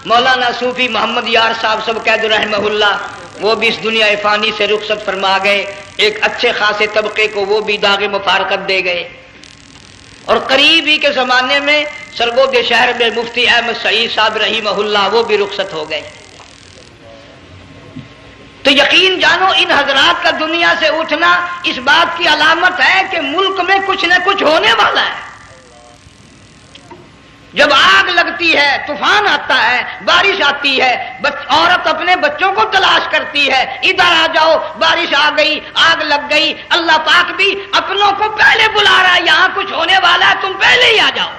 مولانا صوفی محمد یار صاحب سب قید رحمہ اللہ، وہ بھی اس دنیا فانی سے رخصت فرما گئے، ایک اچھے خاصے طبقے کو وہ بھی داغ مفارقت دے گئے، اور قریب ہی کے زمانے میں سرگود شہر میں مفتی احمد سعید صاحب رحمہ اللہ وہ بھی رخصت ہو گئے۔ تو یقین جانو ان حضرات کا دنیا سے اٹھنا اس بات کی علامت ہے کہ ملک میں کچھ نہ کچھ ہونے والا ہے۔ جب آگ لگتی ہے، طوفان آتا ہے، بارش آتی ہے، عورت اپنے بچوں کو تلاش کرتی ہے، ادھر آ جاؤ، بارش آ گئی، آگ لگ گئی، اللہ پاک بھی اپنوں کو پہلے بلا رہا ہے، یہاں کچھ ہونے والا ہے، تم پہلے ہی آ جاؤ۔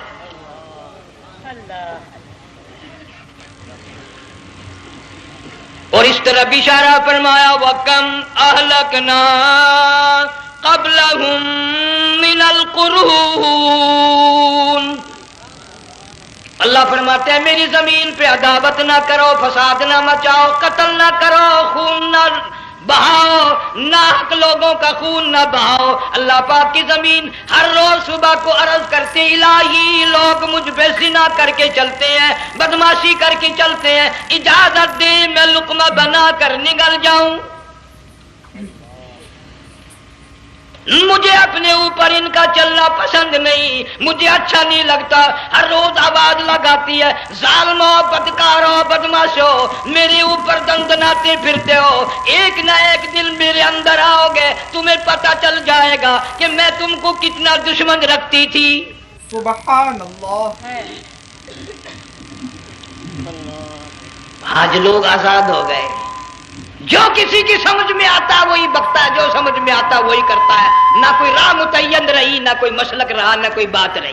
اور اس طرح بھی اشارہ فرمایا وَكَمْ أَهْلَكْنَا قَبْلَهُمْ مِنَ الْقُرُونِ۔ اللہ فرماتے ہیں میری زمین پہ عداوت نہ کرو، فساد نہ مچاؤ، قتل نہ کرو، خون نہ بہاؤ، ناحق لوگوں کا خون نہ بہاؤ۔ اللہ پاک کی زمین ہر روز صبح کو عرض کرتے الہی لوگ مجھ پہ زنا کر کے چلتے ہیں، بدماشی کر کے چلتے ہیں، اجازت دے میں لقمہ بنا کر نگل جاؤں۔ مجھے اپنے اوپر ان کا چلنا پسند نہیں، مجھے اچھا نہیں لگتا، ہر روز آواز لگاتی ہے ظالمو، بدکارو، بدماشو، میرے اوپر دندناتے پھرتے ہو، ایک نہ ایک دن میرے اندر آؤ گے، تمہیں پتہ چل جائے گا کہ میں تم کو کتنا دشمن رکھتی تھی۔ سبحان اللہ۔ آج لوگ آزاد ہو گئے، جو کسی کی سمجھ میں آتا ہے وہی بکتا ہے، جو سمجھ میں آتا ہے وہی کرتا ہے، نہ کوئی راہ متعین رہی، نہ کوئی مسلک رہا، نہ کوئی بات رہی۔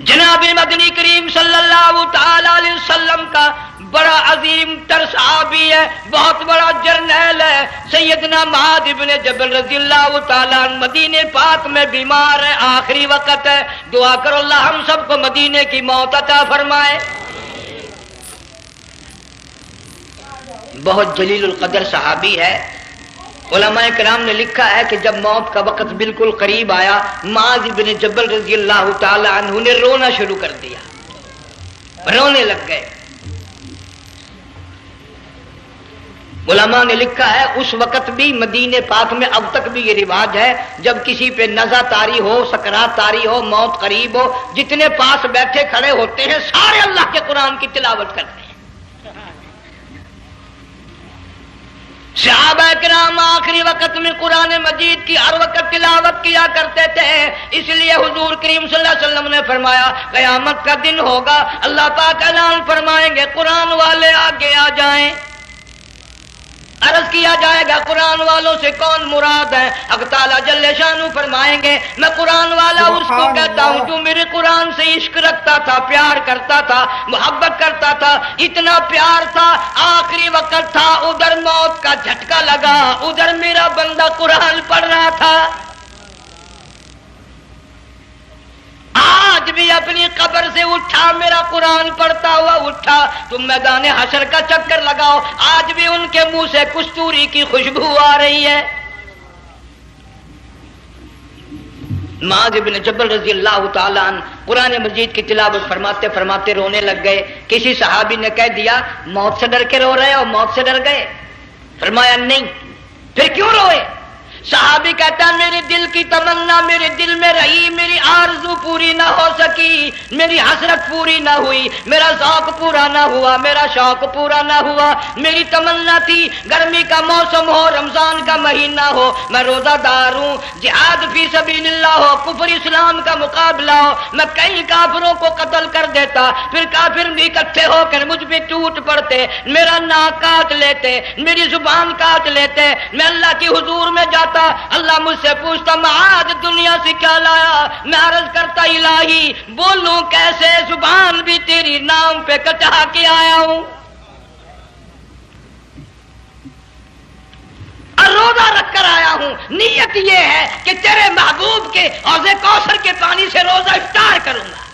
جناب مدنی کریم صلی اللہ تعالی علیہ وسلم کا بڑا عظیم تر صحابی ہے، بہت بڑا جرنیل ہے، سیدنا معاذ بن جبل رضی اللہ تعالی عنہ مدینے پاک میں بیمار ہے، آخری وقت ہے، دعا کرو اللہ ہم سب کو مدینے کی موت عطا فرمائے۔ بہت جلیل القدر صحابی ہے، علماء کرام نے لکھا ہے کہ جب موت کا وقت بالکل قریب آیا، معاذ بن جبل رضی اللہ تعالی عنہ نے رونا شروع کر دیا، رونے لگ گئے۔ علماء نے لکھا ہے اس وقت بھی مدینے پاک میں اب تک بھی یہ رواج ہے، جب کسی پہ نزع طاری ہو، سکرات طاری ہو، موت قریب ہو، جتنے پاس بیٹھے کھڑے ہوتے ہیں سارے اللہ کے قرآن کی تلاوت کرتے ہیں۔ صحابہ کرام آخری وقت میں قرآن مجید کی ہر وقت تلاوت کیا کرتے تھے، اس لیے حضور کریم صلی اللہ علیہ وسلم نے فرمایا قیامت کا دن ہوگا، اللہ پاک اعلان فرمائیں گے قرآن والے آگے آ جائیں۔ عرض کیا جائے گا قرآن والوں سے کون مراد ہے؟ حق تعالیٰ جل شانہ فرمائیں گے میں قرآن والا اس کو کہتا ہوں جو میرے قرآن سے عشق رکھتا تھا، پیار کرتا تھا، محبت کرتا تھا، اتنا پیار تھا آخری وقت تھا، ادھر موت کا جھٹکا لگا، ادھر میرا بندہ قرآن پڑھ رہا تھا، آج بھی اپنی قبر سے اٹھا، میرا قرآن پڑھتا ہوا اٹھا، تم میدان حشر کا چکر لگاؤ، آج بھی ان کے منہ سے کستوری کی خوشبو آ رہی ہے۔ معاذ بن جبل رضی اللہ تعالیٰ عنہ قرآن مجید کی تلاوت فرماتے فرماتے رونے لگ گئے۔ کسی صحابی نے کہہ دیا موت سے ڈر کے رو رہے ہو، موت سے ڈر گئے؟ فرمایا نہیں۔ پھر کیوں روئے؟ صحابی کہتا ہے میرے دل کی تمنا میرے دل میں رہی، میری آرزو پوری نہ ہو سکی، میری حسرت پوری نہ ہوئی، میرا ذوق پورا نہ ہوا، میرا شوق پورا نہ ہوا، میری تمنا تھی گرمی کا موسم ہو، رمضان کا مہینہ ہو، میں روزہ دار ہوں، جہاد فی سبیل اللہ ہو، کفر اسلام کا مقابلہ ہو، میں کئی کافروں کو قتل کر دیتا، پھر کافر اکٹھے ہو کر مجھ پہ ٹوٹ پڑتے، میرا ناک کاٹ لیتے، میری زبان کاٹ لیتے، میں اللہ کی حضور میں جاتا، اللہ مجھ سے پوچھتا معاذ دنیا سے کیا لایا؟ میں عرض کرتا الہی بولوں کیسے، زبان بھی تیری نام پہ کٹا کے آیا ہوں، اور روزہ رکھ کر آیا ہوں، نیت یہ ہے کہ تیرے محبوب کے حوض کوثر کے پانی سے روزہ افطار کروں گا۔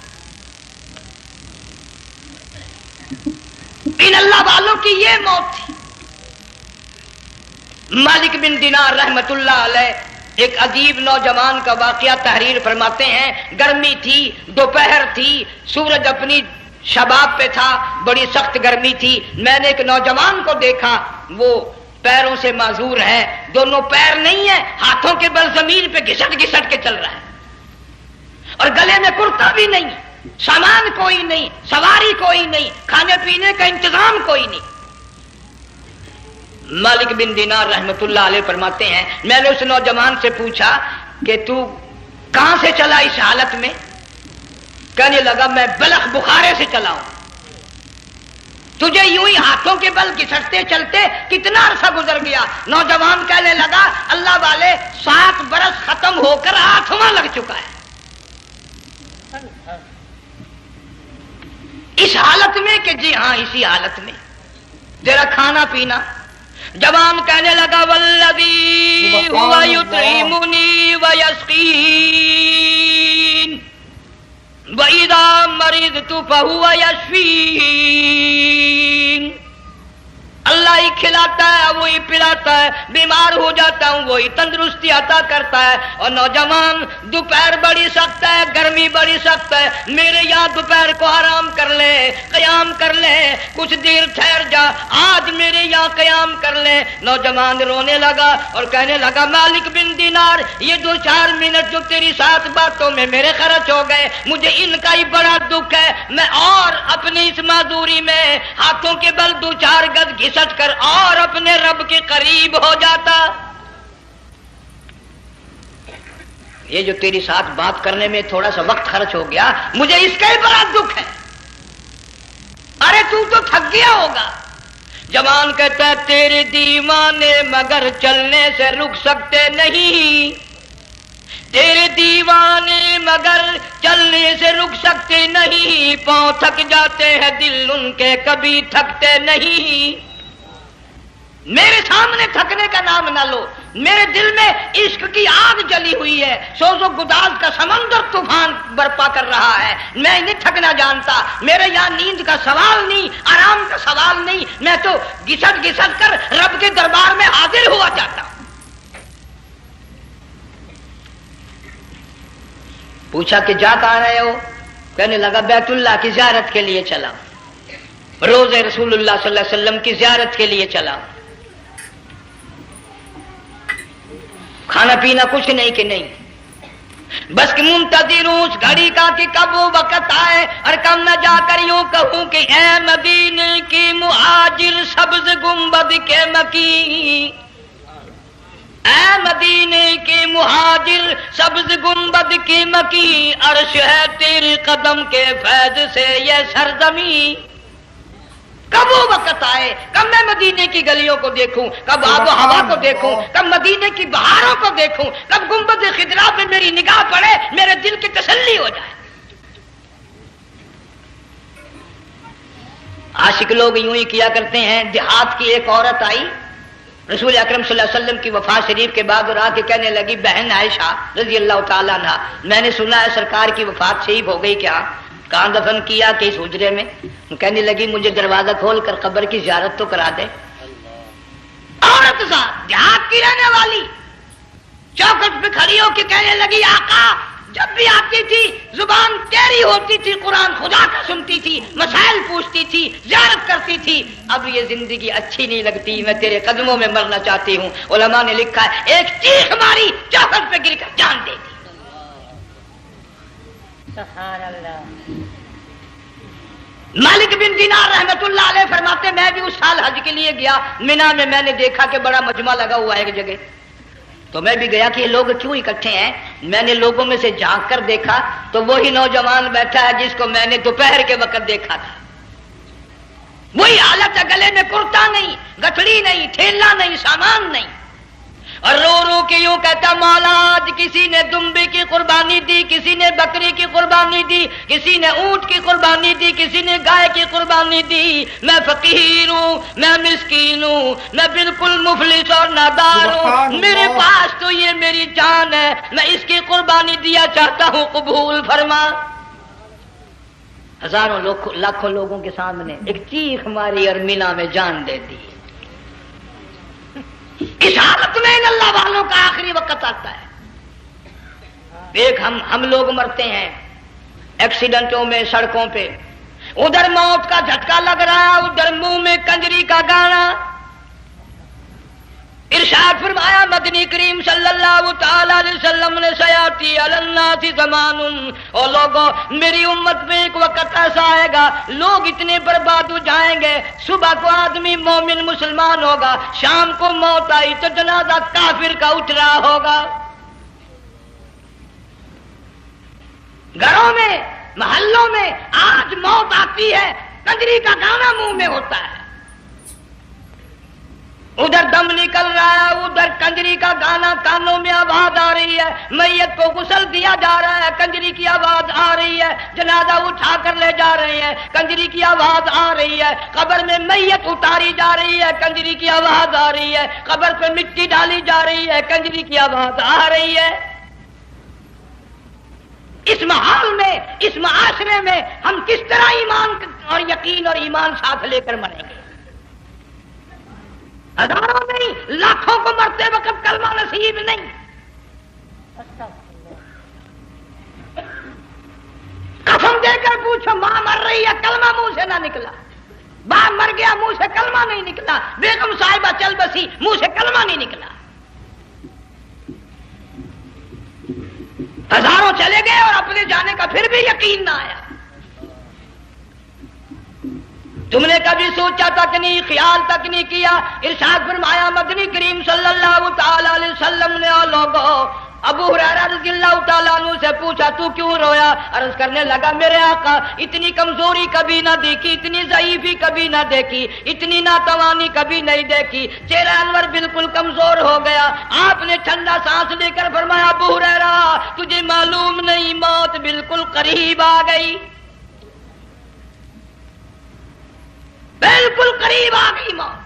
ان اللہ والوں کی یہ موت تھی۔ مالک بن دینار رحمت اللہ علیہ ایک عجیب نوجوان کا واقعہ تحریر فرماتے ہیں، گرمی تھی، دوپہر تھی، سورج اپنی شباب پہ تھا، بڑی سخت گرمی تھی، میں نے ایک نوجوان کو دیکھا، وہ پیروں سے معذور ہے، دونوں پیر نہیں ہیں، ہاتھوں کے بل زمین پہ گھسٹ گھسٹ کے چل رہا ہے، اور گلے میں کرتا بھی نہیں، سامان کوئی نہیں، سواری کوئی نہیں، کھانے پینے کا انتظام کوئی نہیں۔ مالک بن دینار رحمت اللہ علیہ فرماتے ہیں، میں نے اس نوجوان سے پوچھا کہ تو کہاں سے چلا اس حالت میں؟ کہنے لگا میں بلخ بخارے سے چلا ہوں۔ تجھے یوں ہی ہاتھوں کے بل گھسٹتے چلتے کتنا عرصہ گزر گیا؟ نوجوان کہنے لگا اللہ والے 7 برس ختم ہو کر 8واں لگ چکا ہے۔ اس حالت میں کہ جی ہاں اسی حالت میں، تیرا کھانا پینا۔ جوان کہنے لگا والذی هو یطعمنی ویسقین وَإِذَا مَرِضْتُ فَهُوَ يَشْفِينِ، اللہ ہی کھلاتا ہے، وہی پلاتا ہے، بیمار ہو جاتا ہوں وہی تندرستی عطا کرتا ہے۔ اور نوجوان دوپہر بڑی سخت ہے، گرمی بڑی سخت ہے، میرے یہاں دوپہر کو آرام کر لے، قیام کر لے، کچھ دیر ٹھہر جا، آج میرے یہاں قیام کر لے۔ نوجوان رونے لگا اور کہنے لگا مالک بن دینار، یہ 2-4 منٹ جو تیری ساتھ باتوں میں میرے خرچ ہو گئے، مجھے ان کا ہی بڑا دکھ ہے، میں اور اپنی اس معذوری میں ہاتھوں کے بل 2-4 گز گھسٹ کر اور اپنے رب کے قریب ہو جاتا۔ یہ جو تیری ساتھ بات کرنے میں تھوڑا سا وقت خرچ ہو گیا، مجھے اس کا ہی بڑا دکھ ہے۔ ارے تو تھک گیا ہوگا۔ جوان کہتا ہے تیرے دیوانے مگر چلنے سے رک سکتے نہیں، تیرے دیوانے مگر چلنے سے رک سکتے نہیں، پاؤں تھک جاتے ہیں دل ان کے کبھی تھکتے نہیں۔ میرے سامنے تھکنے کا نام نہ لو، میرے دل میں عشق کی آگ جلی ہوئی ہے، سوز و گداز کا سمندر طوفان برپا کر رہا ہے، میں نہیں تھکنا جانتا، میرے یہاں نیند کا سوال نہیں، آرام کا سوال نہیں، میں تو گھسٹ گھسٹ کر رب کے دربار میں حاضر ہوا چاہتا ہوں۔ پوچھا کہ جا کہاں رہے ہو؟ کہنے لگا بیت اللہ کی زیارت کے لیے چلا، روز رسول اللہ صلی اللہ علیہ وسلم کی زیارت کے لیے چلا۔ کھانا پینا کچھ نہیں کہ نہیں، بس کہ منتظر ہوں اس گھڑی کا کہ کب وہ وقت آئے اور کب میں جا کر یوں کہوں کہ اے مدینے کی مہاجر سبز گنبد کے مکی، اے مدینے کے مہاجر سبز گنبد کی مکی، عرش ہے تیرے قدم کے فیض سے یہ سرزمین۔ کب وہ وقت آئے، کب میں مدینے کی گلیوں کو دیکھوں، کب آب و ہوا کو دیکھوں، کب مدینے کی بہاروں کو دیکھوں، کب گنبد خضرا پہ میری نگاہ پڑے، میرے دل کی تسلی ہو جائے۔ عاشق لوگ یوں ہی کیا کرتے ہیں۔ دیہات کی ایک عورت آئی رسول اکرم صلی اللہ علیہ وسلم کی وفات شریف کے بعد اور آ کے کہنے لگی بہن عائشہ رضی اللہ تعالیٰ عنہ، میں نے سنا ہے سرکار کی وفات شریف ہو گئی، کیا کہاں دفن کیا کہ اس حجرے میں؟ کہنے لگی مجھے دروازہ کھول کر قبر کی زیارت تو کرا دے۔ عورت سا دیہات کی رہنے والی چوکھٹ پہ کھڑی ہو کے کہنے لگی آقا جب بھی آتی تھی زبان تیری ہوتی تھی، قرآن خدا کا سنتی تھی، مسائل پوچھتی تھی، زیارت کرتی تھی، اب یہ زندگی اچھی نہیں لگتی، میں تیرے قدموں میں مرنا چاہتی ہوں۔ علماء نے لکھا ہے ایک چیخ ماری چوکھٹ پہ گر کر جان دے دی۔ سبحان اللہ۔ مالک بن دینار رحمت اللہ علیہ فرماتے میں بھی اس سال حج کے لیے گیا، مینا میں میں نے دیکھا کہ بڑا مجمع لگا ہوا ہے ایک جگہ، تو میں بھی گیا کہ یہ لوگ کیوں اکٹھے ہیں۔ میں نے لوگوں میں سے جھانک کر دیکھا تو وہی نوجوان بیٹھا ہے جس کو میں نے دوپہر کے وقت دیکھا تھا، وہی حالت ہے، گلے میں کرتا نہیں، گٹھڑی نہیں، تھیلا نہیں، سامان نہیں، اور رو رو کے یوں کہتا مولا آج کسی نے دمبی کی قربانی دی، کسی نے بکری کی قربانی دی، کسی نے اونٹ کی قربانی دی، کسی نے گائے کی قربانی دی، میں فقیر ہوں، میں مسکین ہوں، میں بالکل مفلس اور نادار ہوں، میرے پاس تو یہ میری جان ہے، میں اس کی قربانی دیا چاہتا ہوں، قبول فرما۔ ہزاروں لاکھوں لوگوں کے سامنے ایک چیخ ماری اور مینا میں جان دے دی۔ اس حالت میں ان اللہ والوں کا آخری وقت آتا ہے. ایک ہم لوگ مرتے ہیں ایکسیڈنٹوں میں، سڑکوں پہ، ادھر موت کا جھٹکا لگ رہا ہے، ادھر منہ میں کنجری کا گانا. ارشاد فرمایا مدنی کریم صلی اللہ تعالی علیہ وسلم نے سیاتی علی الناس زمان، او لوگوں میری امت میں ایک وقت ایسا آئے گا لوگ اتنے برباد ہو جائیں گے، صبح کو آدمی مومن مسلمان ہوگا، شام کو موت آئی تو جنازہ کافر کا اٹھ رہا ہوگا. گھروں میں، محلوں میں آج موت آتی ہے، کنجری کا گانا منہ میں ہوتا ہے، ادھر دم نکل رہا ہے، ادھر کنجری کا گانا کانوں میں آواز آ رہی ہے، میت کو غسل دیا جا رہا ہے، کنجری کی آواز آ رہی ہے، جنازہ اٹھا کر لے جا رہے ہیں، کنجری کی آواز آ رہی ہے، قبر میں میت اتاری جا رہی ہے، کنجری کی آواز آ رہی ہے، قبر پہ مٹی ڈالی جا رہی ہے، کنجری کی آواز آ رہی ہے. اس ماحول میں، اس معاشرے میں ہم کس طرح ایمان اور یقین اور ایمان ساتھ لے کر مریں گے؟ ہزاروں نہیں، لاکھوں کو مرتے وقت کلمہ نصیب نہیں. قسم دے کر پوچھو، ماں مر رہی ہے کلمہ منہ سے نہ نکلا، باپ مر گیا منہ سے کلمہ نہیں نکلا، بیگم صاحبہ چل بسی منہ سے کلمہ نہیں نکلا. ہزاروں چلے گئے اور اپنے جانے کا پھر بھی یقین نہ آیا. تم نے کبھی سوچا تک نہیں، خیال تک نہیں کیا. ارشاد فرمایا مدنی کریم صلی اللہ تعالی علیہ وسلم نے لوگوں ابو ہریرہ رضی اللہ تعالیٰ عنہ سے پوچھا تو کیوں رویا؟ عرض کرنے لگا میرے آقا اتنی کمزوری کبھی نہ دیکھی، اتنی ضعیفی کبھی نہ دیکھی، اتنی ناتوانی کبھی نہیں دیکھی، چہرہ انور بالکل کمزور ہو گیا. آپ نے ٹھنڈا سانس لے کر فرمایا ابو ہریرہ تجھے معلوم نہیں موت بالکل قریب آ گئی، بالکل قریب آ گئی موت.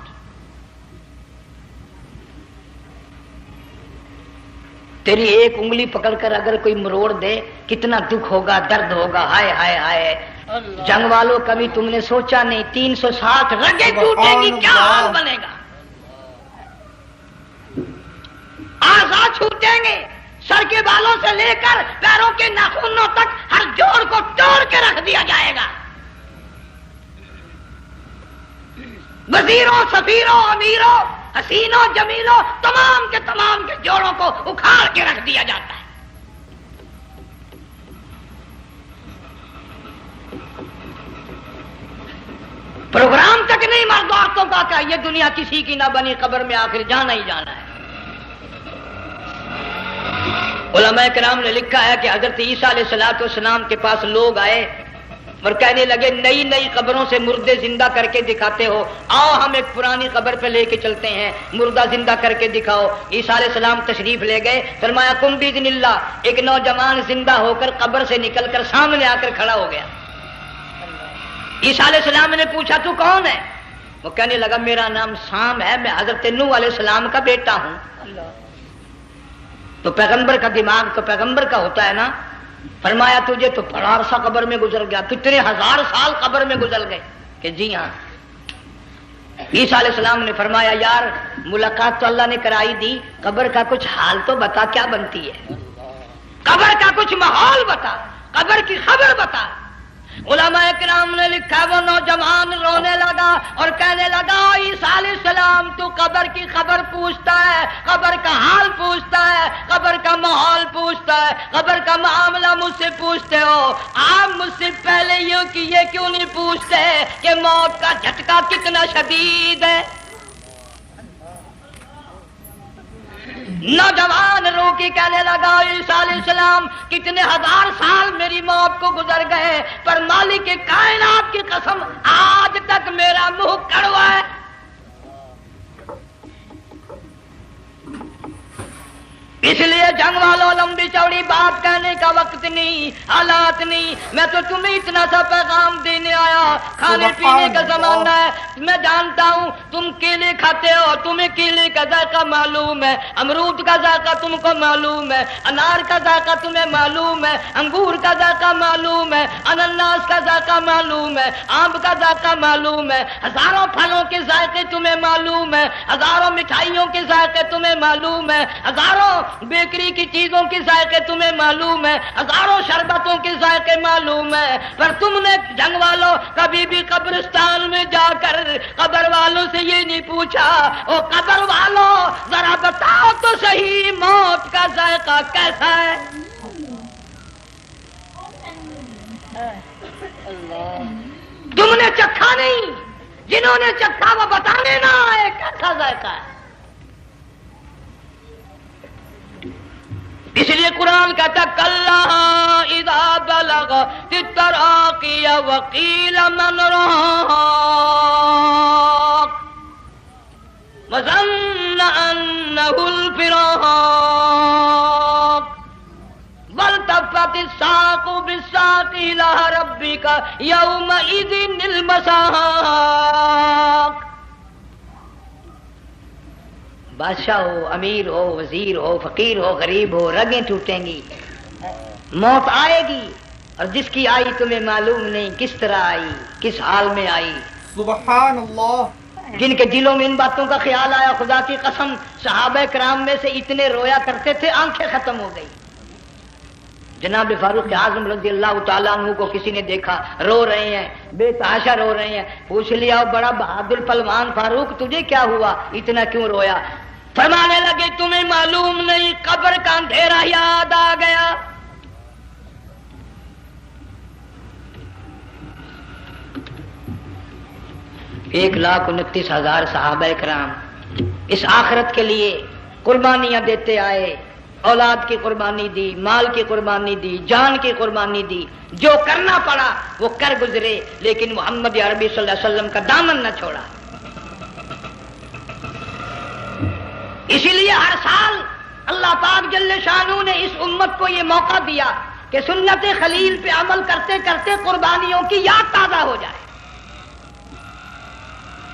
تیری ایک انگلی پکڑ کر اگر کوئی مروڑ دے کتنا دکھ ہوگا، درد ہوگا. ہائے ہائے ہائے. جنگ والوں کبھی تم نے سوچا نہیں 360 رگیں ٹوٹیں گی کیا حال بنے گا، اعضاء چھوٹیں گے، سر کے بالوں سے لے کر پیروں کے ناخنوں تک ہر جوڑ کو توڑ کے رکھ دیا جائے گا. وزیروں، سفیروں، امیروں، حسینوں، جمیلوں، تمام کے جوڑوں کو اکھاڑ کے رکھ دیا جاتا ہے. پروگرام تک نہیں مرد عورتوں کا کہ یہ دنیا کسی کی نہ بنی، قبر میں آخر جانا ہی جانا ہے. علماء کرام نے لکھا ہے کہ حضرت عیسیٰ علیہ السلام کے پاس لوگ آئے اور کہنے لگے نئی نئی قبروں سے مردے زندہ کر کے دکھاتے ہو، آؤ ہم ایک پرانی قبر پہ لے کے چلتے ہیں، مردہ زندہ کر کے دکھاؤ. عیسیٰ علیہ السلام تشریف لے گئے، فرمایا قم باذن اللہ. ایک نوجوان زندہ ہو کر قبر سے نکل کر سامنے آ کر کھڑا ہو گیا. عیسیٰ علیہ السلام نے پوچھا تو کون ہے؟ وہ کہنے لگا میرا نام سام ہے، میں حضرت نوح علیہ السلام کا بیٹا ہوں. تو پیغمبر کا دماغ تو پیغمبر کا ہوتا ہے نا. فرمایا تجھے تو بڑا عرصہ قبر میں گزر گیا، کتنے ہزار سال قبر میں گزر گئے؟ کہ جی ہاں. عیسیٰ علیہ السلام نے فرمایا یار ملاقات تو اللہ نے کرائی دی، قبر کا کچھ حال تو بتا کیا بنتی ہے، قبر کا کچھ ماحول بتا، قبر کی خبر بتا. علماء کرام نے لکھا وہ نوجوان رونے لگا اور کہنے لگا عیسیٰ علیہ السلام تو قبر کی خبر پوچھتا ہے، قبر کا حال پوچھتا ہے، قبر کا ماحول پوچھتا ہے، قبر کا معاملہ مجھ سے پوچھتے ہو، آپ مجھ سے پہلے یہ کیوں نہیں پوچھتے کہ موت کا جھٹکا کتنا شدید ہے؟ نوجوان رو کے کہنے لگا عیسیٰ علیہ السلام کتنے ہزار سال میری موت کو گزر گئے، پر مالک کائنات کی قسم آج تک میرا منہ کڑوا ہے. اس لیے جنگ والوں لمبی چوڑی بات کہنے کا وقت نہیں، حالات نہیں. میں تو تمہیں اتنا سا پیغام دینے آیا کھانے پینے کا زمانہ ہے. میں جانتا ہوں تم کیلے کھاتے ہو, تمہیں کیلے کا ذائقہ معلوم ہے, امرود کا ذائقہ تم کو معلوم ہے, انار کا ذائقہ تمہیں معلوم ہے, انگور کا ذائقہ معلوم ہے, انناس کا ذائقہ معلوم ہے, آم کا ذائقہ معلوم ہے, ہزاروں پھلوں کے ذائقے تمہیں معلوم ہے, ہزاروں مٹھائیوں کے ذائقے تمہیں معلوم ہے, ہزاروں بیکری کی چیزوں کے ذائقے تمہیں معلوم ہے, ہزاروں شربتوں کے ذائقے معلوم ہے, پر تم نے جنگ والوں کبھی بھی قبرستان میں جا کر قبر والوں سے یہ نہیں پوچھا او قبر والوں ذرا بتاؤ تو صحیح موت کا ذائقہ کیسا ہے. تم نے چکھا نہیں, جنہوں نے چکھا وہ بتانے نہ آئے کیسا ذائقہ ہے. اس لیے قرآن کہتا کلا اذا بلغت التراقی وقیل من راق وظن انہ الفراق والتفت الساق بالساق الى ربک یومئذ المساق. بادشاہ ہو, امیر ہو, وزیر ہو, فقیر ہو, غریب ہو, رگیں ٹوٹیں گی, موت آئے گی, اور جس کی آئی تمہیں معلوم نہیں کس طرح آئی, کس حال میں آئی. سبحان اللہ. جن کے دلوں میں ان باتوں کا خیال آیا, خدا کی قسم صحابہ کرام میں سے اتنے رویا کرتے تھے آنکھیں ختم ہو گئی. جناب فاروق اعظم رضی اللہ تعالیٰ عنہ کو کسی نے دیکھا رو رہے ہیں, بے تحاشا رو رہے ہیں. پوچھ لیا بڑا بہادر پہلوان فاروق تجھے کیا ہوا, اتنا کیوں رویا؟ فرمانے لگے تمہیں معلوم نہیں قبر کا اندھیرا یاد آ گیا. ایک 1,29,000 صحابہ کرام اس آخرت کے لیے قربانیاں دیتے آئے, اولاد کی قربانی دی, مال کی قربانی دی, جان کی قربانی دی, جو کرنا پڑا وہ کر گزرے, لیکن محمد عربی صلی اللہ علیہ وسلم کا دامن نہ چھوڑا. اسی لیے ہر سال اللہ پاک جل شانہ نے اس امت کو یہ موقع دیا کہ سنت خلیل پہ عمل کرتے کرتے قربانیوں کی یاد تازہ ہو جائے,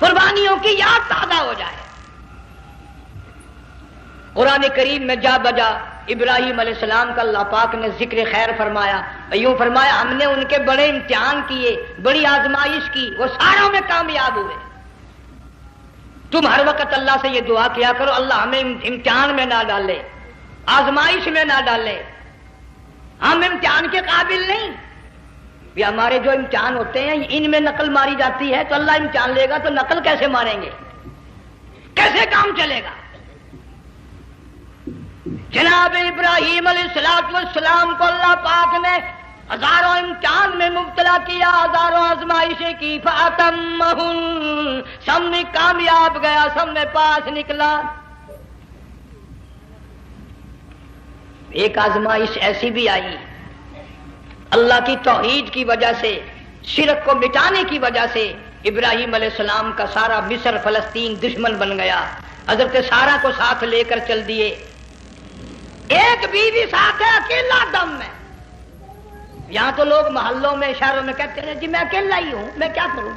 قربانیوں کی یاد تازہ ہو جائے. قرآن کریم میں جا بجا ابراہیم علیہ السلام کا اللہ پاک نے ذکر خیر فرمایا, یوں فرمایا ہم نے ان کے بڑے امتحان کیے, بڑی آزمائش کی, وہ ساروں میں کامیاب ہوئے. تم ہر وقت اللہ سے یہ دعا کیا کرو اللہ ہمیں امتحان میں نہ ڈالے, آزمائش میں نہ ڈالے, ہم امتحان کے قابل نہیں. یہ ہمارے جو امتحان ہوتے ہیں ان میں نقل ماری جاتی ہے, تو اللہ امتحان لے گا تو نقل کیسے ماریں گے, کیسے کام چلے گا. جناب ابراہیم علیہ السلام کو اللہ پاک نے ہزاروں امتحان میں مبتلا کیا, ہزاروں آزمائشیں کی, فَأَتَمَّهُنَّ, سب میں کامیاب گیا, سب میں پاس نکلا. ایک آزمائش ایسی بھی آئی اللہ کی توحید کی وجہ سے, شرک کو مٹانے کی وجہ سے ابراہیم علیہ السلام کا سارا مصر فلسطین دشمن بن گیا. حضرت سارہ کو ساتھ لے کر چل دیے, ایک بیوی ساتھ ہے اکیلا دم میں. یہاں تو لوگ محلوں میں شہروں میں کہتے ہیں جی میں اکیلا ہی ہوں, میں کیا کروں.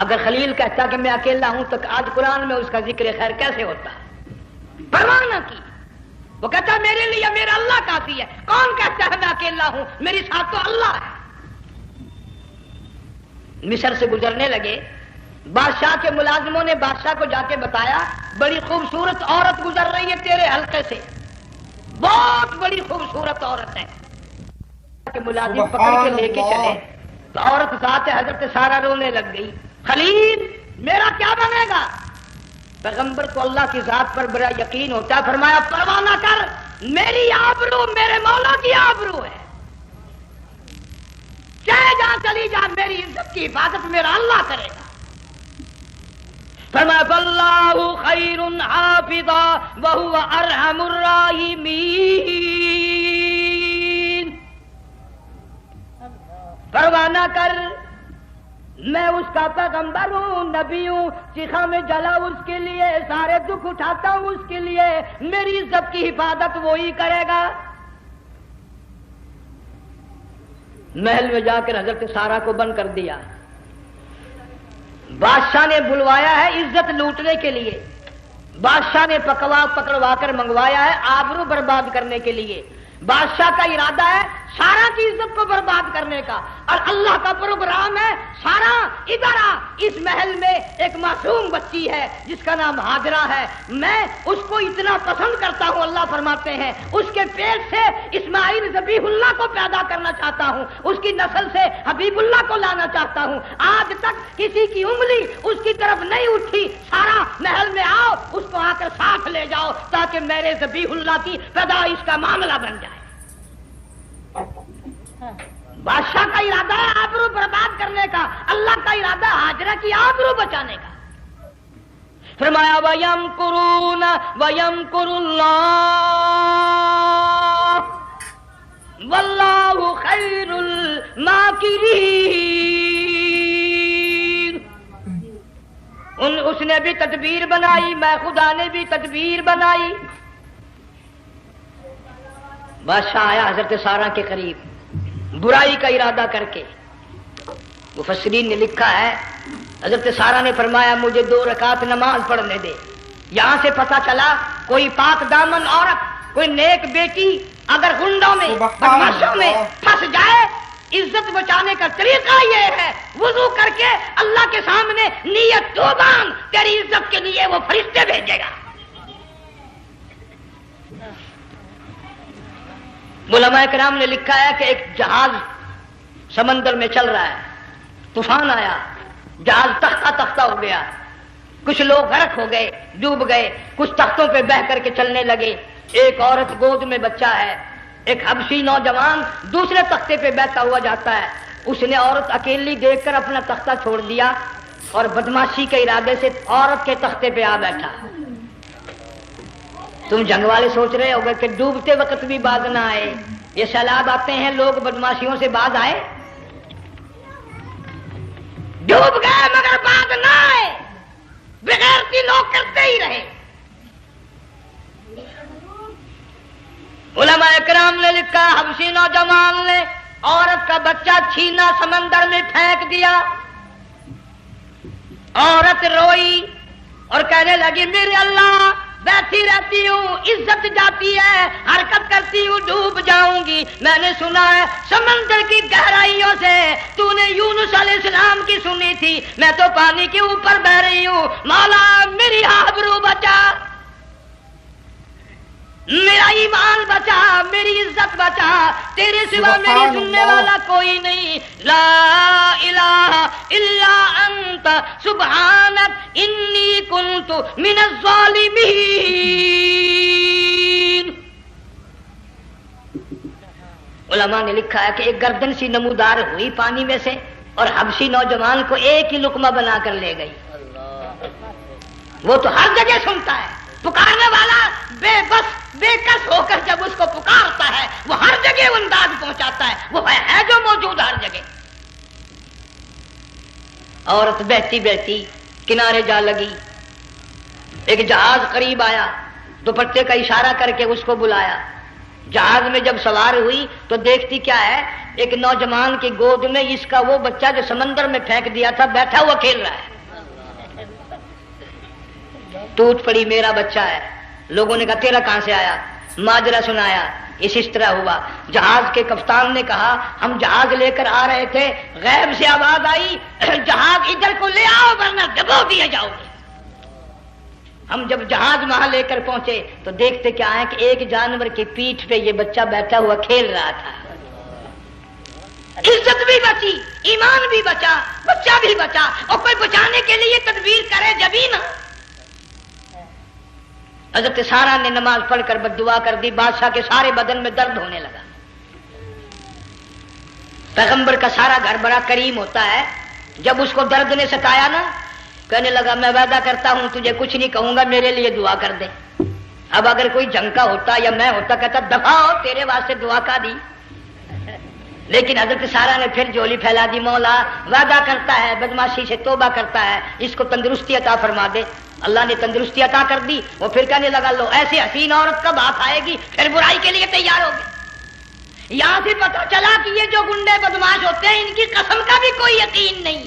اگر خلیل کہتا کہ میں اکیلا ہوں تو آج قرآن میں اس کا ذکر خیر کیسے ہوتا. پرواہ نہ کی, وہ کہتا میرے لیے میرا اللہ کافی ہے. کون کہتا ہے میں اکیلا ہوں, میری ساتھ تو اللہ ہے. مصر سے گزرنے لگے, بادشاہ کے ملازموں نے بادشاہ کو جا کے بتایا بڑی خوبصورت عورت گزر رہی ہے تیرے حلقے سے, بہت بڑی خوبصورت عورت ہے. کہ ملازم پکڑ کے لے کے چلے تو عورت ذات حضرت سارہ رونے لگ گئی. خلیل میرا کیا بنے گا. پیغمبر کو اللہ کی ذات پر بڑا یقین ہوتا ہے, فرمایا پرواہ نہ کر, میری آبرو میرے مولا کی آبرو ہے, چاہے جہاں چلی جا میری عزت کی حفاظت میرا اللہ کرے گا. فرمایا فاللہ خیر حافظا وہو ارحم الراحمین. پرواہ نہ کر, میں اس کا پیغمبر ہوں, نبی ہوں, چیخا میں جلا اس کے لیے, سارے دکھ اٹھاتا ہوں اس کے لیے, میری عزت کی حفاظت وہی کرے گا. محل میں جا کر حضرت سارا کو بند کر دیا. بادشاہ نے بلوایا ہے عزت لوٹنے کے لیے، بادشاہ نے پکڑوا کر منگوایا ہے آبرو برباد کرنے کے لیے. بادشاہ کا ارادہ ہے سارا کی عزت کو برباد کرنے کا، اور اللہ کا پروگرام ہے سارا ادھر آ. اس محل میں ایک معصوم بچی ہے جس کا نام ہاجرہ ہے، میں اس کو اتنا پسند کرتا ہوں، اللہ فرماتے ہیں اس کے پیٹ سے اسماعیل ذبیح اللہ کو پیدا کرنا چاہتا ہوں، اس کی نسل سے حبیب اللہ کو لانا چاہتا ہوں. آج تک کسی کی انگلی اس کی طرف نہیں اٹھی. سارا محل میں آؤ، اس کو آ کر ساتھ لے جاؤ تاکہ میرے ذبیح اللہ کی پیدائش کا معاملہ بن جائے. بادشاہ کا ارادہ ہے آبرو برباد کرنے کا، اللہ کا ارادہ ہے ہاجرہ کی آبرو بچانے کا. فرمایا وَيَمْكُرُونَ وَيَمْكُرُ اللَّهُ وَاللَّهُ خَيْرُ الْمَاكِرِينَ. اس نے بھی تدبیر بنائی، میں خدا نے بھی تدبیر بنائی. بادشاہ آیا حضرت سارا کے قریب برائی کا ارادہ کر کے. مفسرین نے لکھا ہے حضرت سارا نے فرمایا مجھے 2 رکعت نماز پڑھنے دے. یہاں سے پتہ چلا کوئی پاک دامن عورت، کوئی نیک بیٹی اگر گنڈوں میں بدماشوں میں پھنس جائے، عزت بچانے کا طریقہ یہ ہے وضو کر کے اللہ کے سامنے نیت تو باندھ، تیری عزت کے لیے وہ فرشتے بھیجے گا. علماء کرام نے لکھا ہے کہ ایک جہاز سمندر میں چل رہا ہے، طوفان آیا، جہاز تختہ تختہ ہو گیا، کچھ لوگ غرق ہو گئے، ڈوب گئے، کچھ تختوں پہ بہ کر کے چلنے لگے. ایک عورت گود میں بچہ ہے، ایک حبشی نوجوان دوسرے تختے پہ بیٹھا ہوا جاتا ہے. اس نے عورت اکیلی دیکھ کر اپنا تختہ چھوڑ دیا اور بدماشی کے ارادے سے عورت کے تختے پہ آ بیٹھا. تم جنگ والے سوچ رہے ہوگے کہ ڈوبتے وقت بھی باز نہ آئے، یہ سیلاب آتے ہیں لوگ بدماشیوں سے باز آئے؟ ڈوب گئے مگر باز نہ آئے، بغیرتی لوگ کرتے ہی رہے. علماء کرام نے لکھا حبشی نوجوان نے عورت کا بچہ چھینا سمندر میں پھینک دیا. عورت روئی اور کہنے لگی میرے اللہ بیٹھی رہتی ہوں، عزت جاتی ہے، حرکت کرتی ہوں، ڈوب جاؤں گی. میں نے سنا ہے سمندر کی گہرائیوں سے تو نے یونس علیہ السلام کی سنی تھی، میں تو پانی کے اوپر بہ رہی ہوں. مولا میری آبرو بچا، میرا ایمان بچا، میری عزت بچا، تیرے سوا میری سننے والا کوئی نہیں. لا الہ الا انت سبحانک انی کنت من الظالمین. علماء نے لکھا ہے کہ ایک گردن سی نمودار ہوئی پانی میں سے اور حبشی نوجوان کو ایک ہی لقمہ بنا کر لے گئی. وہ تو ہر جگہ سنتا ہے، پکارنے والا بے بس بے کس ہو کر جب اس کو پکارتا ہے وہ ہر جگہ انداز پہنچاتا ہے، وہ ہے جو موجود ہر جگہ. عورت بہتی بہتی کنارے جا لگی. ایک جہاز قریب آیا، دوپٹے کا اشارہ کر کے اس کو بلایا. جہاز میں جب سوار ہوئی تو دیکھتی کیا ہے، ایک نوجوان کی گود میں اس کا وہ بچہ جو سمندر میں پھینک دیا تھا بیٹھا ہوا کھیل رہا ہے. ٹوٹ پڑی میرا بچہ ہے. لوگوں نے کہا تیرا کہاں سے آیا؟ ماجرا سنایا. اس طرح ہوا. جہاز کے کپتان نے کہا ہم جہاز لے کر آ رہے تھے، غیب سے آواز آئی جہاز ادھر کو لے آؤ ورنہ ڈبو دیے جاؤ گے. ہم جب جہاز وہاں لے کر پہنچے تو دیکھتے کیا ہے کہ ایک جانور کی پیٹھ پہ یہ بچہ بیٹھا ہوا کھیل رہا تھا. عزت بھی بچی، ایمان بھی بچا، بچہ بھی بچا. اور کوئی بچانے کے لیے تدبیر کرے جبھی نا. حضرت سارا نے نماز پڑھ کر بد دعا کر دی. بادشاہ کے سارے بدن میں درد ہونے لگا. پیغمبر کا سارا گھر بڑا کریم ہوتا ہے. جب اس کو درد نے ستایا نا، کہنے لگا میں وعدہ کرتا ہوں تجھے کچھ نہیں کہوں گا، میرے لیے دعا کر دے. اب اگر کوئی جنگ کا ہوتا یا میں ہوتا کہتا دفع ہو، تیرے واسطے دعا کا دی. لیکن حضرت سارا نے پھر جولی پھیلا دی، مولا وعدہ کرتا ہے، بدماشی سے توبہ کرتا ہے، اس کو تندرستی عطا فرما دے. اللہ نے تندرستی عطا کر دی. وہ پھر کہنے لگا لو ایسے حسین عورت کب ہاتھ آئے گی، پھر برائی کے لیے تیار ہوگی. یہاں سے پتہ چلا کہ یہ جو گنڈے بدماش ہوتے ہیں ان کی قسم کا بھی کوئی یقین نہیں.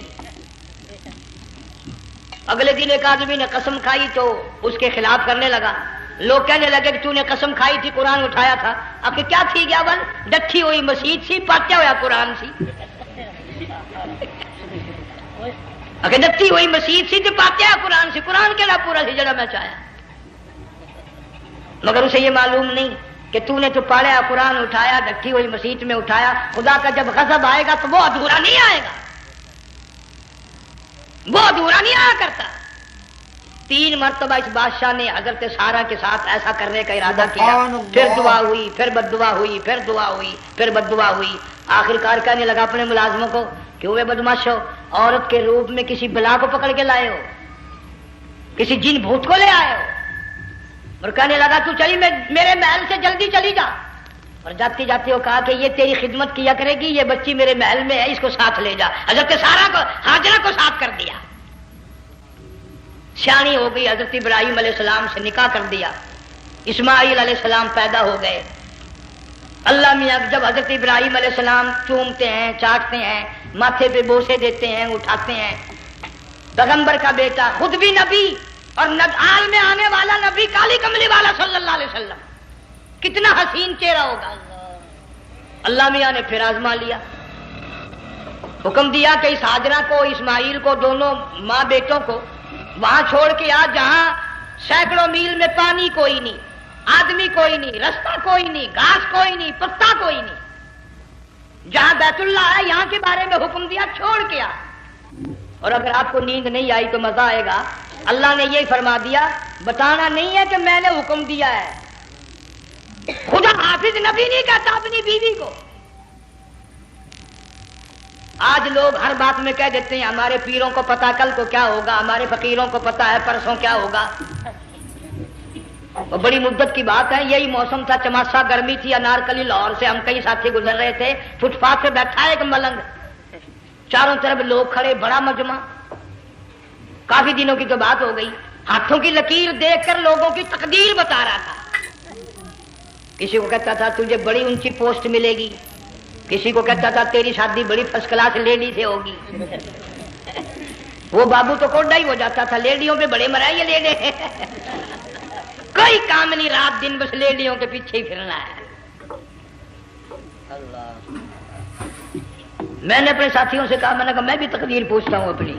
اگلے دن ایک آدمی نے قسم کھائی تو اس کے خلاف کرنے لگا. لوگ کہنے لگے کہ تو نے قسم کھائی تھی, قرآن اٹھایا تھا, اب کیا تھی گیا بل ڈٹھی ہوئی مسجد سی, پاٹیا ہوا قرآن سی. اگر ڈٹھی ہوئی مسجد سی تو پاٹیا قرآن سی, قرآن کہڑا پورا سی جڑا میں چاہیا. مگر اسے یہ معلوم نہیں کہ تو نے تو پڑھا قرآن اٹھایا, ڈٹھی ہوئی مسجد میں اٹھایا. خدا کا جب غضب آئے گا تو وہ ادھورا نہیں آئے گا, وہ ادھورا نہیں آیا کرتا. 3 مرتبہ اس بادشاہ نے حضرت سارا کے ساتھ ایسا کرنے کا ارادہ کیا, پھر دعا ہوئی, پھر بد دعا ہوئی, پھر دعا ہوئی, پھر بد دعا ہوئی. آخر کار کہنے لگا اپنے ملازموں کو کہ وہ بدماش ہو, عورت کے روپ میں کسی بلا کو پکڑ کے لائے ہو, کسی جن بھوت کو لے آئے ہو. اور کہنے لگا تو چلی میرے محل سے جلدی چلی جا. اور جاتی جاتی وہ کہا کہ یہ تیری خدمت کیا کرے گی, یہ بچی میرے محل میں ہے, اس کو ساتھ لے جا. حضرت سارا کو, ہاجرہ کو ساتھ کر دیا. سیانی ہو گئی, حضرت ابراہیم علیہ السلام سے نکاح کر دیا. اسماعیل علیہ السلام پیدا ہو گئے. اللہ میاں جب حضرت ابراہیم علیہ السلام چومتے ہیں, چاٹتے ہیں, ماتھے پہ بوسے دیتے ہیں, اٹھاتے ہیں, پیغمبر کا بیٹا, خود بھی نبی اور آل میں آنے والا نبی, کالی کملی والا صلی اللہ علیہ وسلم, کتنا حسین چہرہ ہوگا. اللہ میاں نے پھر آزما لیا, حکم دیا کہ اس ہاجرہ کو, اسماعیل کو, دونوں ماں بیٹوں کو وہاں چھوڑ کے آ جہاں سینکڑوں میل میں پانی کوئی نہیں, آدمی کوئی نہیں, رستہ کوئی نہیں, گھاس کوئی نہیں, پتا کوئی نہیں. جہاں بیت اللہ ہے یہاں کے بارے میں حکم دیا, چھوڑ کے آ. اور اگر آپ کو نیند نہیں آئی تو مزہ آئے گا. اللہ نے یہ فرما دیا, بتانا نہیں ہے کہ میں نے حکم دیا ہے. خدا حافظ نبی نہیں کہتا اپنی بیوی کو. آج لوگ ہر بات میں کہہ دیتے ہیں ہمارے پیروں کو پتا کل کو کیا ہوگا, ہمارے فقیروں کو پتا ہے پرسوں کیا ہوگا. اور بڑی مدت کی بات ہے, یہی موسم تھا, چماسا گرمی تھی, انارکلی لاہور سے ہم کئی ساتھی گزر رہے تھے. فٹ پاتھ پہ بیٹھا ہے ایک ملنگ, چاروں طرف لوگ کھڑے, بڑا مجمع. کافی دنوں کی تو بات ہو گئی, ہاتھوں کی لکیر دیکھ کر لوگوں کی تقدیر بتا رہا تھا. کسی کو کہتا تھا تجھے بڑی اونچی پوسٹ ملے گی, کسی کو کہتا تھا تیری شادی بڑی فرسٹ کلاس لیڈی سے ہوگی. وہ بابو تو کوڈا ہی ہو جاتا تھا, لیڈیوں پہ بڑے مرائے یہ لیڈے, کوئی کام نہیں, رات دن بس لیڈیوں کے پیچھے ہی پھرنا ہے. میں نے اپنے ساتھیوں سے کہا, میں نے کہا میں بھی تقدیر پوچھتا ہوں اپنی.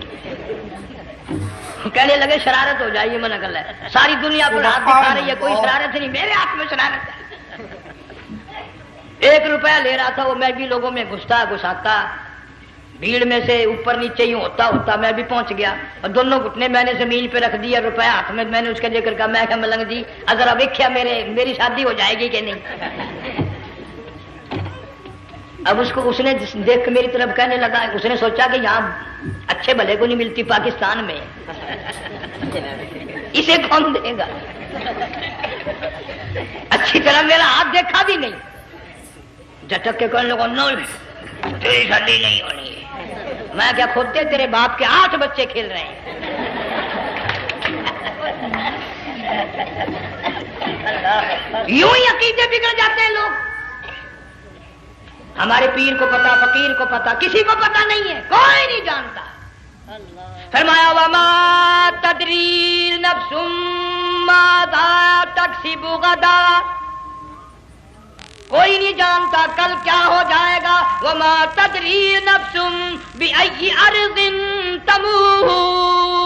کہنے لگے شرارت ہو جائے, میں نے کہا ساری دنیا پر ہاتھ دکھا رہی ہے, کوئی شرارت نہیں, میرے ہاتھ میں شرارت ہے. 1 روپیہ لے رہا تھا وہ, میں بھی لوگوں میں گھساتا, بھیڑ میں سے اوپر نیچے ہی ہوتا ہوتا میں بھی پہنچ گیا. اور دونوں گھٹنے میں نے زمین پہ رکھ دیا, روپیہ ہاتھ میں نے اس کے لے کر کہا, میں کہ ملنگ جی اگر اب دیکھا میری شادی ہو جائے گی کہ نہیں. اب اس نے دیکھ کے میری طرف کہنے لگا, اس نے سوچا کہ یہاں اچھے بھلے کو نہیں ملتی پاکستان میں, اسے کون دے گا. اچھی طرح میرا ہاتھ دیکھا بھی نہیں, جھٹک کے کہنے لگا نہیں تیری شادی نہیں ہونی ہے. میں کیا کھودتے تیرے باپ کے 8 بچے کھیل رہے ہیں. یوں ہی عقیدے بگڑ جاتے ہیں لوگ. ہمارے پیر کو پتا, فقیر کو پتا, کسی کو پتا نہیں ہے, کوئی نہیں جانتا. فرمایا وما تدری نفس ماذا تکسب غدا, کوئی نہیں جانتا کل کیا ہو جائے گا. وما تدری نفس بأی ارض تموت,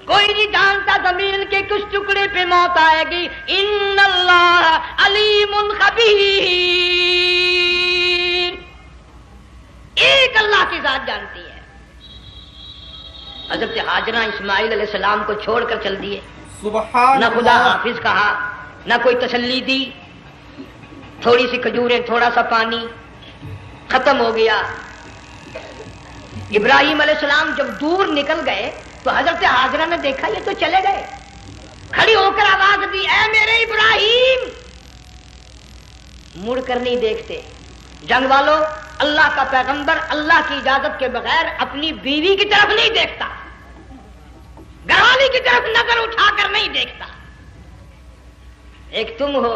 کوئی نہیں جانتا زمین کے کس ٹکڑے پہ موت آئے گی. ان اللہ علیم خبیر, ایک اللہ کی ذات جانتی ہے. حضرت ہاجرہ اسماعیل علیہ السلام کو چھوڑ کر چل دیے, سبحان نہ خدا اللہ. حافظ کہا, نہ کوئی تسلی دی. تھوڑی سی کھجوریں, تھوڑا سا پانی, ختم ہو گیا. ابراہیم علیہ السلام جب دور نکل گئے تو حضرت ہاجرہ نے دیکھا یہ تو چلے گئے. کھڑی ہو کر آواز دی, اے میرے ابراہیم. مڑ کر نہیں دیکھتے. جنگ والوں, اللہ کا پیغمبر اللہ کی اجازت کے بغیر اپنی بیوی کی طرف نہیں دیکھتا, گھر والی کی طرف نظر اٹھا کر نہیں دیکھتا. ایک تم ہو,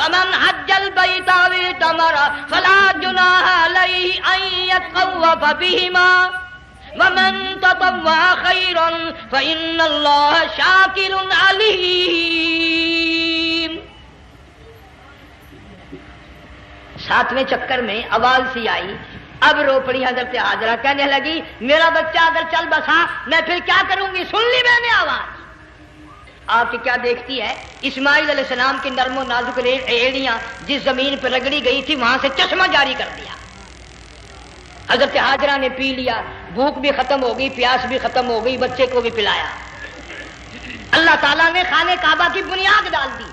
فمن حج البیت او اعتمر فلا جناح علیہ ان یطوف بہما ومن تطوع خیرا فإن اللہ شاکر علیم۔ ساتویں چکر میں آواز سی آئی، اب رو پڑی حضرت حاجرہ، کہنے لگی میرا بچہ اگر چل بسا میں پھر کیا کروں گی؟ سن لی میں نے آواز۔ آپ کی کیا دیکھتی ہے؟ اسماعیل علیہ السلام کی نرم و نازک ایڑیاں جس زمین پہ رگڑی گئی تھی وہاں سے چشمہ جاری کر دیا۔ حضرت حاجرہ نے پی لیا، بھوک بھی ختم ہو گئی، پیاس بھی ختم ہو گئی، بچے کو بھی پلایا۔ اللہ تعالیٰ نے خانہ کعبہ کی بنیاد ڈال دی،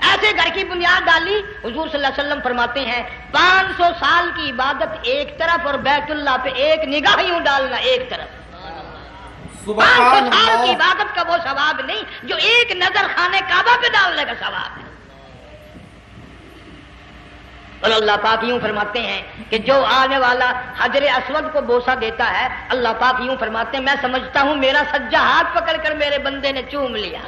ایسے گھر کی بنیاد ڈالی۔ حضور صلی اللہ علیہ وسلم فرماتے ہیں 500 سال کی عبادت ایک طرف اور بیت اللہ پہ ایک نگاہ یوں ڈالنا ایک طرف۔ 500 سال کی عبادت کا وہ ثواب نہیں جو ایک نظر خانہ کعبہ پہ ڈالنے کا ثواب ہے۔ اور اللہ پاک یوں فرماتے ہیں کہ جو آنے والا حجر اسود کو بوسہ دیتا ہے، اللہ پاک یوں فرماتے ہیں میں سمجھتا ہوں میرا سجا ہاتھ پکڑ کر میرے بندے نے چوم لیا۔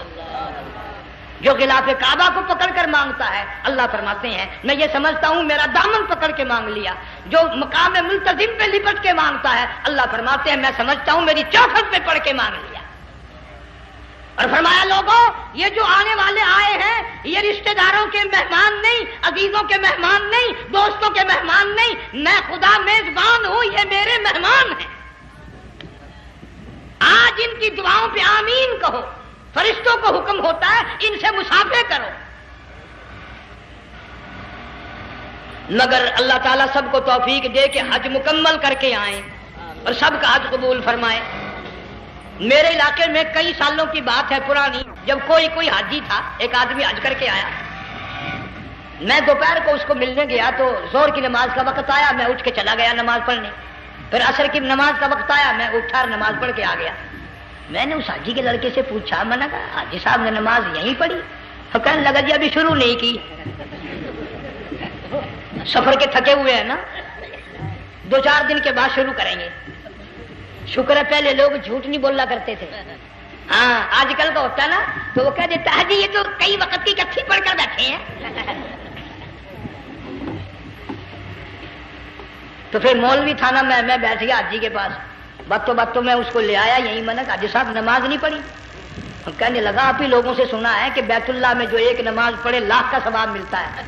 جو غلاف کعبہ کو پکڑ کر مانگتا ہے، اللہ فرماتے ہیں میں یہ سمجھتا ہوں میرا دامن پکڑ کے مانگ لیا۔ جو مقام ملتزم پہ لپٹ کے مانگتا ہے، اللہ فرماتے ہیں میں سمجھتا ہوں میری چوکھٹ پہ پڑھ کے مانگ لیا۔ اور فرمایا لوگوں یہ جو آنے والے آئے ہیں یہ رشتہ داروں کے مہمان نہیں، عزیزوں کے مہمان نہیں، دوستوں کے مہمان نہیں، میں خدا میزبان ہوں، یہ میرے مہمان ہیں۔ آج ان کی دعاؤں پہ آمین کہو، فرشتوں کو حکم ہوتا ہے ان سے مصافحہ کرو۔ مگر اللہ تعالیٰ سب کو توفیق دے کہ حج مکمل کر کے آئیں اور سب کا حج قبول فرمائے۔ میرے علاقے میں کئی سالوں کی بات ہے پرانی، جب کوئی حاجی تھا، ایک آدمی حج کر کے آیا، میں دوپہر کو اس کو ملنے گیا تو زور کی نماز کا وقت آیا، میں اٹھ کے چلا گیا نماز پڑھنے۔ پھر عصر کی نماز کا وقت آیا، میں اٹھا اور نماز پڑھ کے آ گیا۔ میں نے اس حاجی کے لڑکے سے پوچھا، میں نے کہا حاجی صاحب نے نماز یہیں پڑھی؟ تو کہنے لگا جی ابھی شروع نہیں کی، سفر کے تھکے ہوئے ہیں نا، 2-4 دن کے بعد شروع کریں گے۔ شکر ہے پہلے لوگ جھوٹ نہیں بولا کرتے تھے، ہاں آج کل کا ہوتا نا تو وہ کہہ دیتا حاجی یہ تو کئی وقت کی کتھی پڑھ کر بیٹھے ہیں۔ تو پھر مولوی تھا نا، میں بیٹھ گیا حاجی کے پاس، باتوں میں اس کو لے آیا، یہی میں نے کہا حاجی صاحب نماز نہیں پڑھی؟ کہنے لگا آپ ہی لوگوں سے سنا ہے کہ بیت اللہ میں جو ایک نماز پڑھے 1,00,000 کا ثواب ملتا ہے،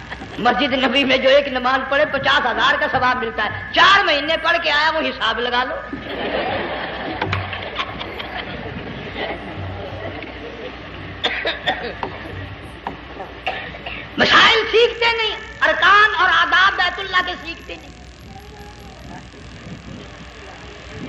مسجد نبی میں جو ایک نماز پڑھے 50,000 کا ثواب ملتا ہے، 4 مہینے پڑھ کے آیا، وہ حساب لگا لو۔ مسائل سیکھتے نہیں، ارکان اور آداب بیت اللہ کے سیکھتے نہیں۔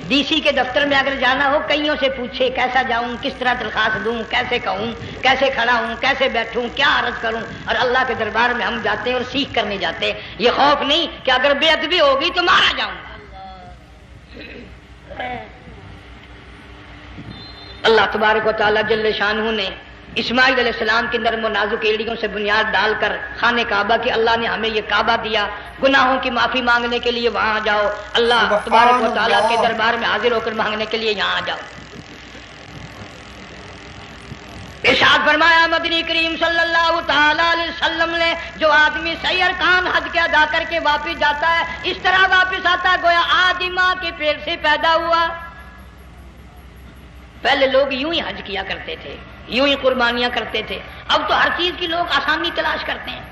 ڈی سی کے دفتر میں اگر جانا ہو کئیوں سے پوچھے کیسا جاؤں، کس طرح درخواست دوں، کیسے کہوں، کیسے کھڑا ہوں، کیسے بیٹھوں، کیا عرض کروں، اور اللہ کے دربار میں ہم جاتے ہیں اور سیکھ کرنے جاتے ہیں، یہ خوف نہیں کہ اگر بے ادبی ہوگی تو مارا جاؤں گا۔ اللہ تبارک و تعالیٰ جل شانہ نے اسماعیل علیہ السلام کی نرم و نازک ایڑیوں سے بنیاد ڈال کر خانہ کعبہ کی، اللہ نے ہمیں یہ کعبہ دیا، گناہوں کی معافی مانگنے کے لیے وہاں جاؤ، اللہ تبارک و تعالیٰ کے دربار میں حاضر ہو کر مانگنے کے لیے یہاں جاؤ۔ ارشاد فرمایا مدنی کریم صلی اللہ تعالی علیہ وسلم نے جو آدمی صحیح ارکان حج کے ادا کر کے واپس جاتا ہے اس طرح واپس آتا ہے گویا آدمی ماں کے پیٹ سے پیدا ہوا۔ پہلے لوگ یوں ہی حج کیا کرتے تھے، یوں ہی قربانیاں کرتے تھے، اب تو ہر چیز کی لوگ آسانی تلاش کرتے ہیں۔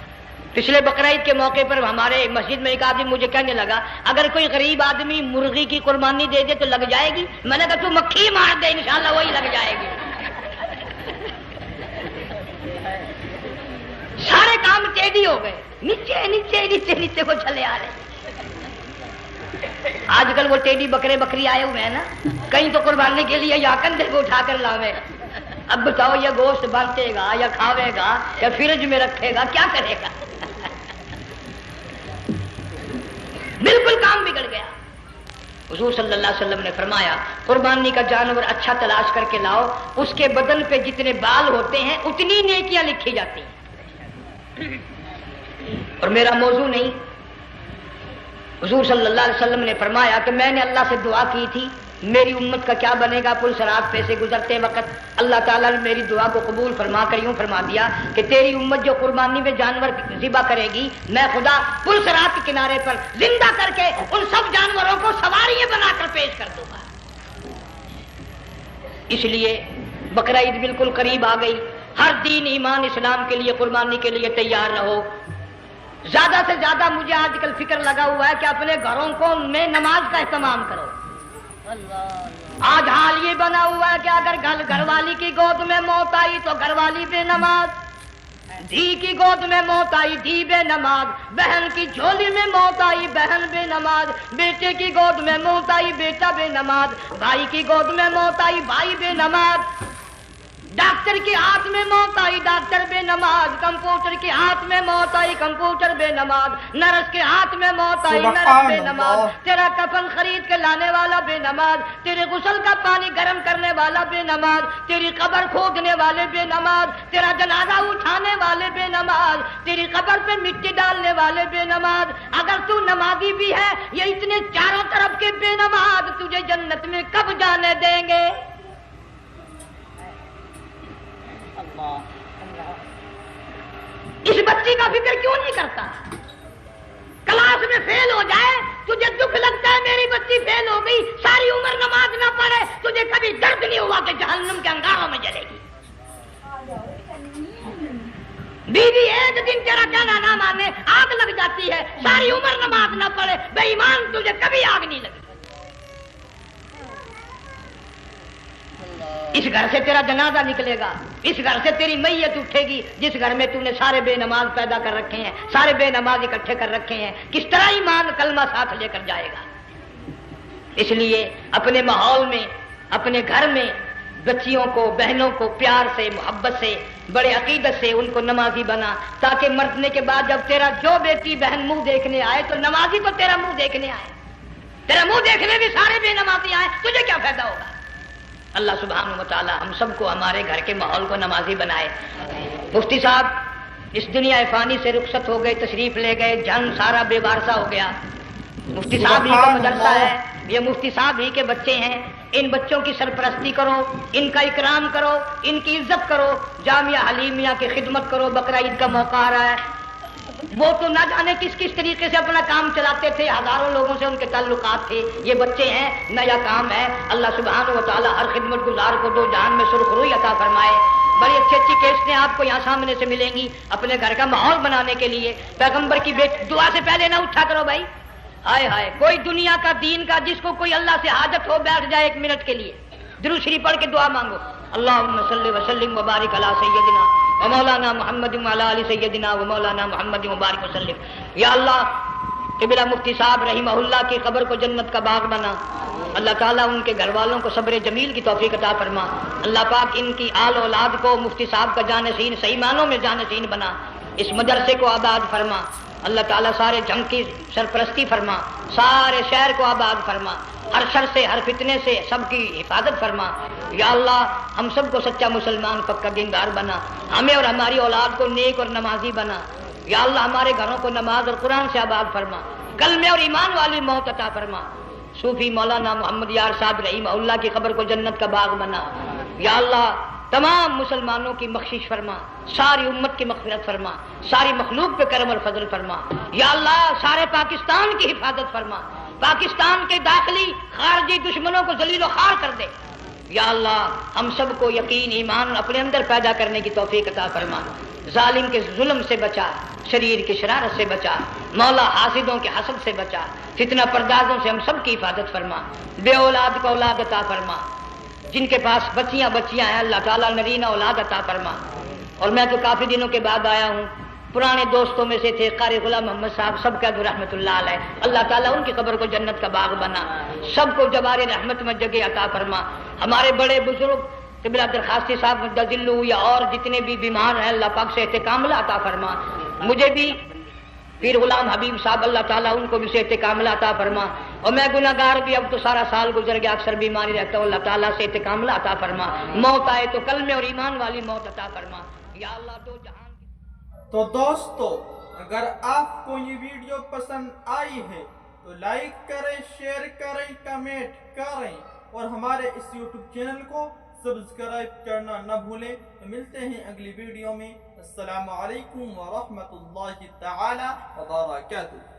پچھلے بقرعید کے موقع پر ہمارے مسجد میں ایک آدمی مجھے کہنے لگا اگر کوئی غریب آدمی مرغی کی قربانی دے دے تو لگ جائے گی؟ میں نے کہا تو مکھی مار دے انشاءاللہ وہی لگ جائے گی۔ سارے کام ٹیڑھی ہو گئے، نیچے نیچے نیچے نیچے کو چلے آ رہے۔ آج کل وہ ٹیڑھی بکرے بکری آئے ہوئے ہیں نا، کہیں تو قربانی کے لیے یا کندھے کو اٹھا کر لاوے۔ اب بتاؤ یہ گوشت بانٹے گا یا کھاوے گا یا فریج میں رکھے گا، کیا کرے گا؟ بالکل کام بگڑ گیا۔ حضور صلی اللہ علیہ وسلم نے فرمایا قربانی کا جانور اچھا تلاش کر کے لاؤ، اس کے بدن پہ جتنے بال ہوتے ہیں اتنی نیکیاں لکھی جاتی ہیں۔ اور میرا موضوع نہیں، حضور صلی اللہ علیہ وسلم نے فرمایا کہ میں نے اللہ سے دعا کی تھی میری امت کا کیا بنے گا؟ پل صراط پہ سے گزرتے وقت اللہ تعالیٰ نے میری دعا کو قبول فرما کر یوں فرما دیا کہ تیری امت جو قربانی میں جانور ذبح کرے گی، میں خدا پل صراط کے کنارے پر زندہ کر کے ان سب جانوروں کو سواریاں بنا کر پیش کر دوں گا۔ اس لیے بقرہ عید بالکل قریب آ گئی۔ ہر دین ایمان اسلام کے لیے قربانی کے لیے تیار رہو۔ زیادہ سے زیادہ مجھے آج کل فکر لگا ہوا ہے کہ اپنے گھروں کو میں نماز کا اہتمام کرو۔ آج حال یہ بنا ہوا ہے کہ اگر گھر والی کی گود میں موت آئی تو گھر والی بے نماز، دھی کی گود میں موت آئی دھی بے نماز، بہن کی جھولی میں موت آئی بہن بے نماز، بیٹے کی گود میں موت آئی بیٹا بے نماز، بھائی کی گود میں موت آئی بھائی بے نماز، ڈاکٹر کے ہاتھ میں موت آئی ڈاکٹر بے نماز، کمپیوٹر کے ہاتھ میں موت آئی کمپیوٹر بے نماز، نرس کے ہاتھ میں موت آئی نرس بے نماز، تیرا کفن خرید کے لانے والا بے نماز، تیرے غسل کا پانی گرم کرنے والا بے نماز، تیری قبر کھودنے والے بے نماز، تیرا جنازہ اٹھانے والے بے نماز، تیری قبر پہ مٹی ڈالنے والے بے نماز۔ اگر تو نمازی بھی ہے، یہ اتنے چاروں طرف کے بے نماز تجھے جنت میں کب جانے دیں گے؟ اس بچی کا فکر کیوں نہیں کرتا؟ کلاس میں فیل ہو جائے تجھے دکھ لگتا ہے میری بچی فیل ہو گئی، ساری عمر نماز نہ پڑھے تجھے کبھی درد نہیں ہوا کہ جہنم کے انگاروں میں جلے گی؟ بیوی ایک دن تیرا کہنا نہ مانے آگ لگ جاتی ہے، ساری عمر نماز نہ پڑھے بے ایمان تجھے کبھی آگ نہیں لگی۔ اس گھر سے تیرا جنازہ نکلے گا، اس گھر سے تیری میت اٹھے گی جس گھر میں تو نے سارے بے نماز پیدا کر رکھے ہیں، سارے بے نماز اکٹھے کر رکھے ہیں، کس طرح ایمان کلمہ ساتھ لے کر جائے گا؟ اس لیے اپنے ماحول میں اپنے گھر میں بچیوں کو بہنوں کو پیار سے محبت سے بڑے عقیدت سے ان کو نمازی بنا، تاکہ مرنے کے بعد جب تیرا جو بیٹی بہن منہ دیکھنے آئے تو نمازی تو تیرا منہ دیکھنے آئے، تیرا منہ دیکھنے بھی سارے بے نمازی آئے، تجھے کیا فائدہ ہوگا؟ اللہ سبحانہ و تعالی ہم سب کو ہمارے گھر کے ماحول کو نمازی بنائے۔ مفتی صاحب اس دنیا فانی سے رخصت ہو گئے، تشریف لے گئے، جان سارا بے وارثہ ہو گیا۔ مفتی صاحب ہی کا مدرسہ ہے، یہ مفتی صاحب ہی کے بچے ہیں، ان بچوں کی سرپرستی کرو، ان کا اکرام کرو، ان کی عزت کرو، جامعہ حلیمیہ کی خدمت کرو۔ بقرہ عید کا موقع آ رہا ہے، وہ تو نہ جانے کس کس طریقے سے اپنا کام چلاتے تھے، ہزاروں لوگوں سے ان کے تعلقات تھے، یہ بچے ہیں، نیا کام ہے۔ اللہ سبحانہ و تعالی ہر خدمت گزار کو دو جہان میں سرخ روئی عطا فرمائے۔ بڑی اچھی اچھی کیسٹیں آپ کو یہاں سامنے سے ملیں گی اپنے گھر کا ماحول بنانے کے لیے۔ پیغمبر کی دعا سے پہلے نہ اٹھا کرو بھائی، ہائے ہائے، کوئی دنیا کا دین کا جس کو کوئی اللہ سے حاجت ہو بیٹھ جائے ایک منٹ کے لیے، درود شریف پڑھ کے دعا مانگو، اللہم صلی وسلم وبارک علی سیدنا و مولانا محمد وعلی آل سیدنا و مولانا محمد مبارک وسلم۔ یا اللہ قبلہ مفتی صاحب رحمہ اللہ کی قبر کو جنت کا باغ بنا، اللہ تعالیٰ ان کے گھر والوں کو صبر جمیل کی توفیق عطا فرما، اللہ پاک ان کی آل اولاد کو مفتی صاحب کا جانشین صحیح معنوں میں جانشین بنا، اس مدرسے کو آباد فرما، اللہ تعالیٰ سارے جنگ کی سرپرستی فرما، سارے شہر کو آباد فرما، ہر شر سے ہر فتنے سے سب کی حفاظت فرما۔ یا اللہ ہم سب کو سچا مسلمان پکا دیندار بنا، ہمیں اور ہماری اولاد کو نیک اور نمازی بنا۔ یا اللہ ہمارے گھروں کو نماز اور قرآن سے آباد فرما، کلمے اور ایمان والی موت عطا فرما۔ صوفی مولانا محمد یار صاحب رحمہ اللہ کی قبر کو جنت کا باغ بنا۔ یا اللہ تمام مسلمانوں کی بخشش فرما، ساری امت کی مغفرت فرما، ساری مخلوق پہ کرم اور فضل فرما۔ یا اللہ سارے پاکستان کی حفاظت فرما، پاکستان کے داخلی خارجی دشمنوں کو ذلیل و خوار کر دے۔ یا اللہ ہم سب کو یقین ایمان اپنے اندر پیدا کرنے کی توفیق عطا فرما، ظالم کے ظلم سے بچا، شریر کی شرارت سے بچا، مولا حاسدوں کے حسد سے بچا، فتنہ پردازوں سے ہم سب کی حفاظت فرما، بے اولاد کو اولاد عطا فرما، جن کے پاس بچیاں ہیں اللہ تعالیٰ نرینہ اولاد عطا فرما۔ اور میں تو کافی دنوں کے بعد آیا ہوں، پرانے دوستوں میں سے تھے قاری غلام محمد صاحب، سب کا رحمت اللہ علیہ، اللہ تعالیٰ ان کی قبر کو جنت کا باغ بنا، سب کو جوار رحمت میں جگہ عطا فرما۔ ہمارے بڑے بزرگ قبلہ درخواستی صاحب مدذلو یا اور جتنے بھی بیمار ہیں اللہ پاک سے صحت کاملہ عطا فرما۔ مجھے بھی پیر غلام حبیب صاحب اللہ تعالیٰ ان کو بھی صحت کاملہ عطا فرما، اور میں گناہ گار بھی اب تو سارا سال گزر گیا، اکثر بیماری رہتا ہوں، اللہ تعالیٰ صحت کاملہ عطا فرما، موت آئے تو کلمے اور ایمان والی موت عطا فرما۔ یا اللہ دو جہان۔ تو دوستو اگر آپ کو یہ ویڈیو پسند آئی ہے تو لائک کریں، شیئر کریں، کمنٹ کریں اور ہمارے اس یوٹیوب چینل کو سبسکرائب کرنا نہ بھولیں. ملتے ہیں اگلی ویڈیو میں. السلام علیکم ورحمۃ اللہ تعالی وبرکاتہ.